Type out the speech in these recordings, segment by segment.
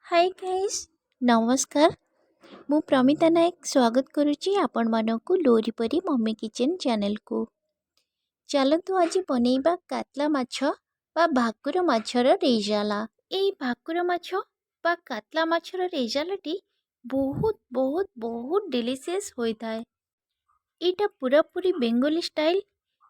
Hi guys नमस्कार। मु प्रमिता नायक स्वागत करुच्ची आपण मानकु लोरी परी मम्मी किचन चैनल को। चलतु आज बनैबा कातला माछ बा भाकुर माछर रेजाला। एई भाकुर माछ बा कातला माछर रेजालाटी बहुत बहुत बहुत डिलीशियस होइथाय। एटा पूरा पूरी बेंगली स्टाइल।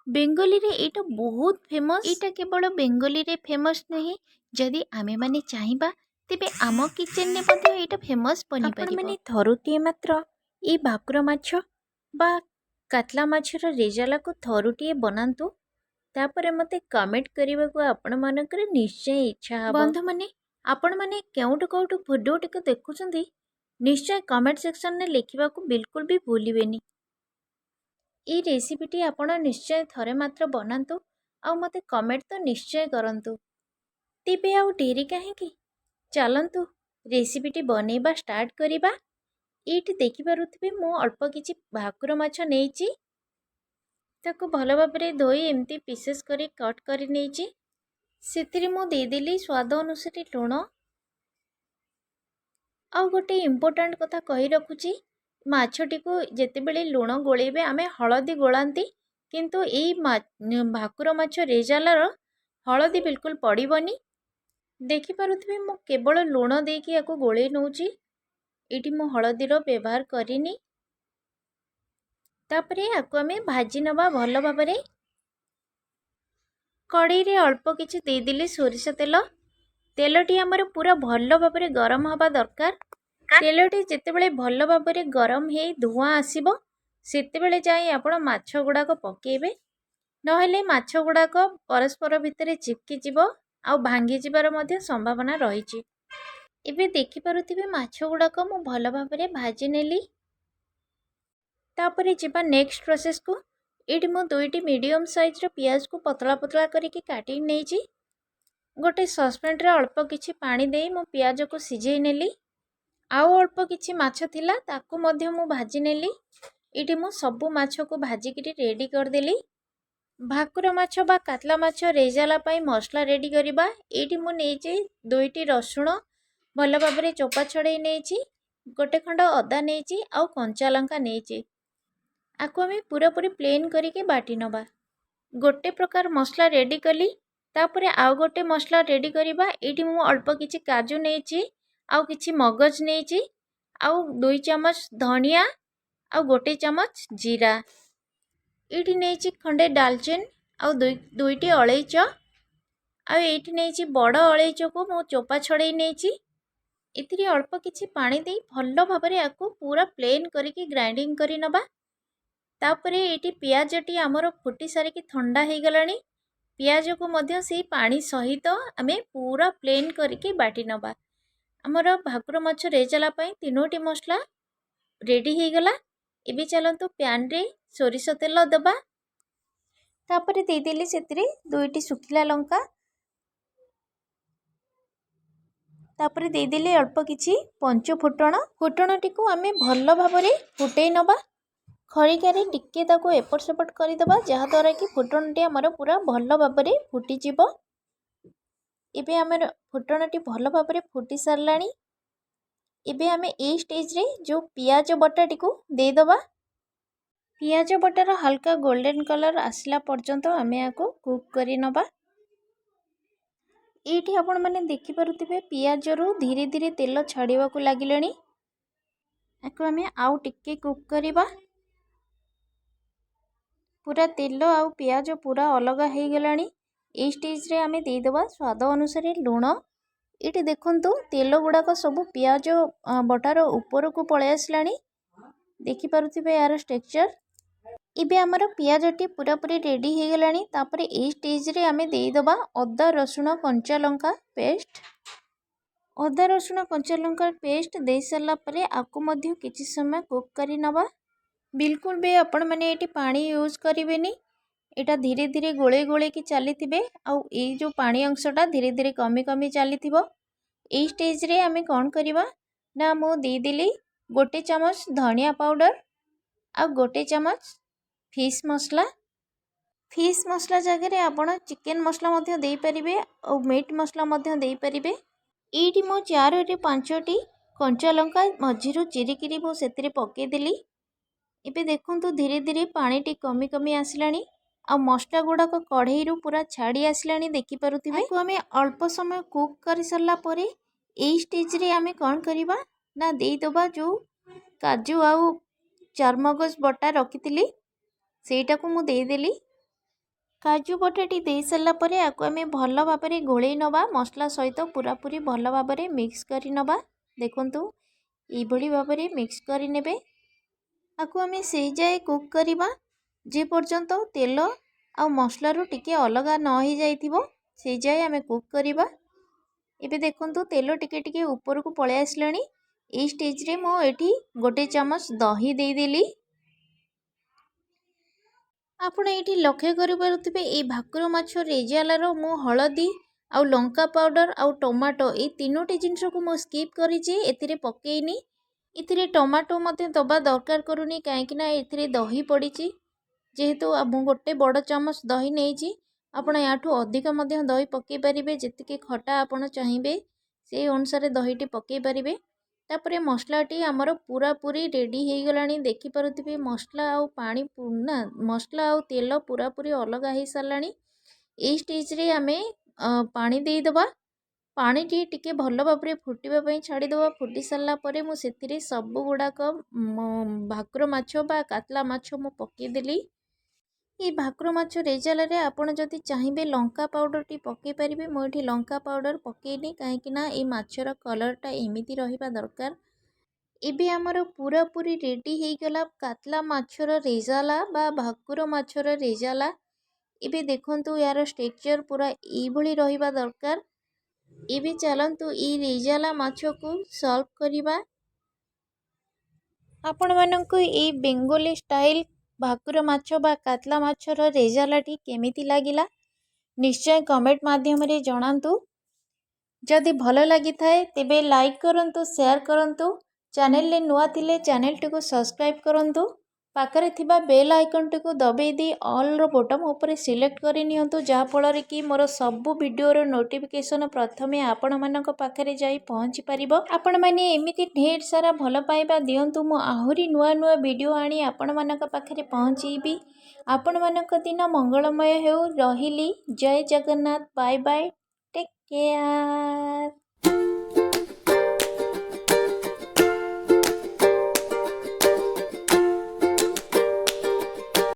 बेंगली रे एटा बहुत फेमस। एटा केवल बेंगली रे फेमस नहीं, जदि आमे माने चाहिबा तेबे आम किचन ने मध्य एटा फेमस बनी परिबो। आपण माने थरुटिए मात्र ए भाकुर माछ बा कातला माछर रेजाला को थरुटिए बनांतु, तापरे मते कमेंट करबा को आपण मानकर निश्चय इच्छा हबो। बंधु माने आपण माने केउटु केउटु वीडियो टिक देखुछंती, निश्चय कमेंट सेक्शन ने लिखिबा को बिल्कुल भी भूलिबेनी। ई रेसिपीटी आपण निश्चय थरे मात्र बनांतु आ मते कमेंट तो निश्चय करंतु। तेबे आउ डेरी काहेकि, चलंतु रेसिपीटी बनेबा स्टार्ट करिबा। एठी देखि पारुथिबे मो अल्प किछि भाकुर माछ नेइछि, ताको भल भाबरे धोई एमती पीसेस करी कट करी नेइछि। सेथिरे मो दे देली स्वाद अनुसार लूण। आउ गोटे इम्पोर्टेंट कथा कहि रखुछि, माछटी को जेतेबेले लूण गोलेबे आमे हळदी गोलांती, किंतु एई भाकुर माछ रेजालार हळदी बिल्कुल पड़िबनी। देखि पारुथिबे मो केवल लूण देकी याको गोळे नउछि, एठी मो हळदीर व्यवहार करिनी। तापरे याको आमे भाजी नबा भल भाबरे। कड़ाई रे अल्प किछि दे देली सोरिष तेल। तेलटी हमर पूरा भल भाबरे गरम हबा दरकार। तेलटी जेतेबेले भल भाबरे गरम हे धुआं आसीबो, सेतेबेले जाई आपण माछ गुडाक पकेइबे। नहेले माछ गुडाक परस्पर भितरे चिपकी जिवो आउ भांगी जिबार मध्य संभावना रहिछि। एबे देखि पारुथिबे माछ गुडाक मु भल भाबरे भाजी नेली। तापरे जिबा नेक्स्ट प्रोसेस को। एठी मु दुईटी मीडियम साइज रो पियाज को पतला पतला करिके काटी नेइछि। गोटे सस्पेन रे अल्प किछि पानी देई मु पियाज को सिझेई नेली। आउ अल्प किछि माछ थिला ताकू मध्य मु भाजी नेली। एठी मु सबु माछ को भाजी किरी रेडी कर देली। भाकुर माछ बा कातला माछ रेजाला पाई मसला रेडी करिबा। एठी मु नेइछि दुईटी रसुण भल भाबरे चोपा छड़ेई नेइछि, गोटे खंड अदा नेइछि आउ कंचा लंका नेइछि। आकु आमे पूरा पूरी प्लेन करिके बाटी नबा। गोटे प्रकार मसला रेडी कली, तापरे आउ गोटे मसला रेडी करिबा। एठी मु अल्प किछि काजू नेइछि आउ किछि मगज नेइछि, आउ 2 चमच धनिया आउ गोटे चमच जीरा। एठी नेइछि खंडे डालचीन आउ दुईटी अलैच। आउ एठी नेइछि बड़ अलैच को मु चोपा छड़ेई नेइछि। एथिरे अल्प किछि पानी देई भल भाबरे आकु पूरा प्लेन करिके ग्राइंडिंग करि नबा। तापरे एठी पियाजटी हमर फुटी सारिकी ठंडा हे गलानी। पियाज को मध्य से पानी सहित आमे पूरा प्लेन करिके बाटी नबा। हमर भाकुर माछ रेजाला पाई तीनोटी मसला रेडी हे गला। एबे चलंतु पैन रे सोरिष तेल दबा। तापरे दे देली सेतिरे दुईटी सुखिला लंका। तापरे दे देली अल्प किछि पंच फुटण। फुटणटी को आमे भल भाबरे फुटेई नबा। खरिकारे टिके ताको एपट सेपट करि दबा, जहा द्वारा कि फुटणटी हमर पूरा भल भाबरे फुटी जिवो। एबे हमर फुटणटी भल भाबरे फुटी सारलानी। एबे आमे ए स्टेज रे जो पियाज बटाटी को दे दबा। पियाज बटार हल्का गोल्डन कलर आसला पर्यंत आमे याको कुक करि नबा। एठी आपण माने देखि पारुथिबे पियाज रु धीरे धीरे तेल छाड़ीबा को लागिलानी। याको आमे आउ टिके कुक करिबा। पूरा तेल आउ पियाज पूरा अलग हे गलानी। ए स्टेज रे आमे दे दबा स्वाद अनुसार लूण। एठी देखंतु तेल गुडाक सब पियाज बटार ऊपर को पळे आसलानी। देखि पारुथिबे यार स्ट्रक्चर। इबे हमर पियाजटी पूरा पूरी रेडी हे गलानी। तापरे ए स्टेज रे आमे दे दबा अदा रसुण कंचा लंका पेस्ट। अदा रसुण कंचा लंका पेस्ट दे सारला परे आकु मध्य किछि समय कुक करि नबा। बिल्कुल भी आपण माने एटी पानी यूज करिवेनी। एटा धीरे धीरे गोळे गोळे की चलीथिबे आउ ए जो पानी अंशटा धीरे धीरे कमी कमी चलीथिबो। ए स्टेज रे आमे कोन करिबा ना मो दे देली गोटे चमच धनिया पाउडर आ गोटे चमच फिश मसला। फिश मसला जगह रे आपण चिकन मसला मध्य देई परिबे और मीट मसला मध्य देई परिबे। ଏଇଠି ମୁଁ 4 ରୁ 5ଟି କଞ୍ଚା ଲଙ୍କା ମଝିରୁ ଚିରିକିରି ମୁଁ ସେଥିରେ ପକେଇଦେଲି। ଏବେ ଦେଖନ୍ତୁ ଧୀରେ ଧୀରେ ପାଣିଟି କମି କମି ଆସିଲାଣି ଆଉ ମସଲା ଗୁଡ଼ାକ କଢ଼େଇରୁ ପୁରା ଛାଡ଼ି ଆସିଲାଣି ଦେଖିପାରୁଥିବେ। ଆକୁ ଆମେ ଅଳ୍ପ ସମୟ କୁକ୍ କରିସାରିଲା ପରେ ଏଇ ଷ୍ଟେଜ୍ରେ ଆମେ କ'ଣ କରିବା ନା ଦେଇଦେବା ଯେଉଁ କାଜୁ ଆଉ ଚାରମଗଜ ବଟା ରଖିଥିଲି ସେଇଟାକୁ ମୁଁ ଦେଇଦେଲି। କାଜୁ ବଟାଟି ଦେଇ ସାରିଲା ପରେ ଆକୁ ଆମେ ଭଲ ଭାବରେ ଗୋଳେଇ ନେବା, ମସଲା ସହିତ ପୁରାପୁରି ଭଲ ଭାବରେ ମିକ୍ସ କରି ନେବା। ଦେଖନ୍ତୁ ଏଇଭଳି ଭାବରେ ମିକ୍ସ କରି ନେବେ। ଆକୁ ଆମେ ସେଇ ଯାଏ କୁକ୍ କରିବା ଯେ ପର୍ଯ୍ୟନ୍ତ ତେଲ ଆଉ ମସଲାରୁ ଟିକେ ଅଲଗା ନ ହେଇଯାଇଥିବ, ସେଇ ଯାଏ ଆମେ କୁକ୍ କରିବା। ଏବେ ଦେଖନ୍ତୁ ତେଲ ଟିକେ ଟିକେ ଉପରକୁ ପଳେଇ ଆସିଲାଣି। ଏଇ ଷ୍ଟେଜ୍ରେ ମୁଁ ଏଠି 1 ଚାମଚ ଦହି ଦେଇଦେଲି। ଆପଣ ଏଇଠି ଲକ୍ଷ୍ୟ କରିପାରୁଥିବେ ଏଇ ଭାକୁର ମାଛ ରେଜାଲାର ମୁଁ ହଳଦୀ ଆଉ ଲଙ୍କା ପାଉଡ଼ର ଆଉ ଟମାଟୋ ଏଇ 3ଟି ଜିନିଷକୁ ମୁଁ ସ୍କିପ୍ କରିଛି, ଏଥିରେ ପକେଇନି। ଏଥିରେ ଟମାଟୋ ମଧ୍ୟ ଦେବା ଦରକାର କରୁନି କାହିଁକିନା ଏଥିରେ ଦହି ପଡ଼ିଛି। ଯେହେତୁ ମୁଁ 1 ବଡ଼ ଚାମଚ ଦହି ନେଇଛି, ଆପଣ ୟାଠୁ ଅଧିକ ମଧ୍ୟ ଦହି ପକାଇ ପାରିବେ। ଯେତିକି ଖଟା ଆପଣ ଚାହିଁବେ ସେଇ ଅନୁସାରେ ଦହିଟି ପକାଇ ପାରିବେ। ତାପରେ ମସଲାଟି ଆମର ପୁରାପୁରି ରେଡ଼ି ହେଇଗଲାଣି। ଦେଖିପାରୁଥିବେ ମସଲା ଆଉ ପାଣି ମସଲା ଆଉ ତେଲ ପୁରାପୁରି ଅଲଗା ହେଇସାରିଲାଣି। ଏଇ ଷ୍ଟେଜ୍ରେ ଆମେ ପାଣି ଦେଇଦେବା। ପାଣିଟି ଟିକେ ଭଲ ଭାବରେ ଫୁଟିବା ପାଇଁ ଛାଡ଼ିଦେବା। ଫୁଟି ସାରିଲା ପରେ ମୁଁ ସେଥିରେ ସବୁ ଗୁଡ଼ାକ ଭାକୁର ମାଛ ବା କାତଲା ମାଛ ମୁଁ ପକାଇଦେଲି। এই ଭାକୁର ମାଛ ରେଜାଲାରେ ଆପଣ ଯଦି ଚାହିଁବେ ଲଙ୍କା ପାଉଡ଼ରଟି ପକାଇ ପାରିବେ। ମୁଁ ଏଠି ଲଙ୍କା ପାଉଡ଼ର ପକାଇନି କାହିଁକିନା এই ମାଛର କଲର୍ଟା ଏମିତି ରହିବା ଦରକାର। ଏବେ ଆମର ପୁରାପୁରି ରେଡ଼ି ହେଇଗଲା କାତଲା ମାଛର ରେଜାଲା ବା ଭାକୁର ମାଛର ରେଜାଲା। ଏବେ ଦେଖନ୍ତୁ ୟାର ଷ୍ଟ୍ରକ୍ଚର ପୁରା ଏଇଭଳି ରହିବା ଦରକାର। ଏବେ ଚାଲନ୍ତୁ এই ରେଜାଲା ମାଛକୁ ସର୍ଭ କରିବା। ଆପଣମାନଙ୍କୁ এই ବେଙ୍ଗୋଲି ଷ୍ଟାଇଲ ଭାକୁର ମାଛ ବା କାତଲା ମାଛର ରେଜାଲାଟି କେମିତି ଲାଗିଲା ନିଶ୍ଚୟ କମେଣ୍ଟ ମାଧ୍ୟମରେ ଜଣାନ୍ତୁ। ଯଦି ଭଲ ଲାଗିଥାଏ ତେବେ ଲାଇକ୍ କରନ୍ତୁ, ସେୟାର କରନ୍ତୁ। ଚ୍ୟାନେଲରେ ନୂଆ ଥିଲେ ଚ୍ୟାନେଲଟିକୁ ସବସ୍କ୍ରାଇବ୍ କରନ୍ତୁ। ପାଖରେ ଥିବା ବେଲ୍ ଆଇକନଟିକୁ ଦବାଇ ଦେଇ ଅଲ୍ର ବଟନ୍ ଉପରେ ସିଲେକ୍ଟ କରି ନିଅନ୍ତୁ, ଯାହାଫଳରେ କି ମୋର ସବୁ ଭିଡ଼ିଓର ନୋଟିଫିକେସନ୍ ପ୍ରଥମେ ଆପଣମାନଙ୍କ ପାଖରେ ଯାଇ ପହଞ୍ଚି ପାରିବ। ଆପଣମାନେ ଏମିତି ଢେର ସାରା ଭଲ ପାଇବା ଦିଅନ୍ତୁ, ମୁଁ ଆହୁରି ନୂଆ ନୂଆ ଭିଡ଼ିଓ ଆଣି ଆପଣମାନଙ୍କ ପାଖରେ ପହଞ୍ଚେଇବି। ଆପଣମାନଙ୍କ ଦିନ ମଙ୍ଗଳମୟ ହେଉ। ରହିଲି। ଜୟ Jagannath. Bye bye. Take care.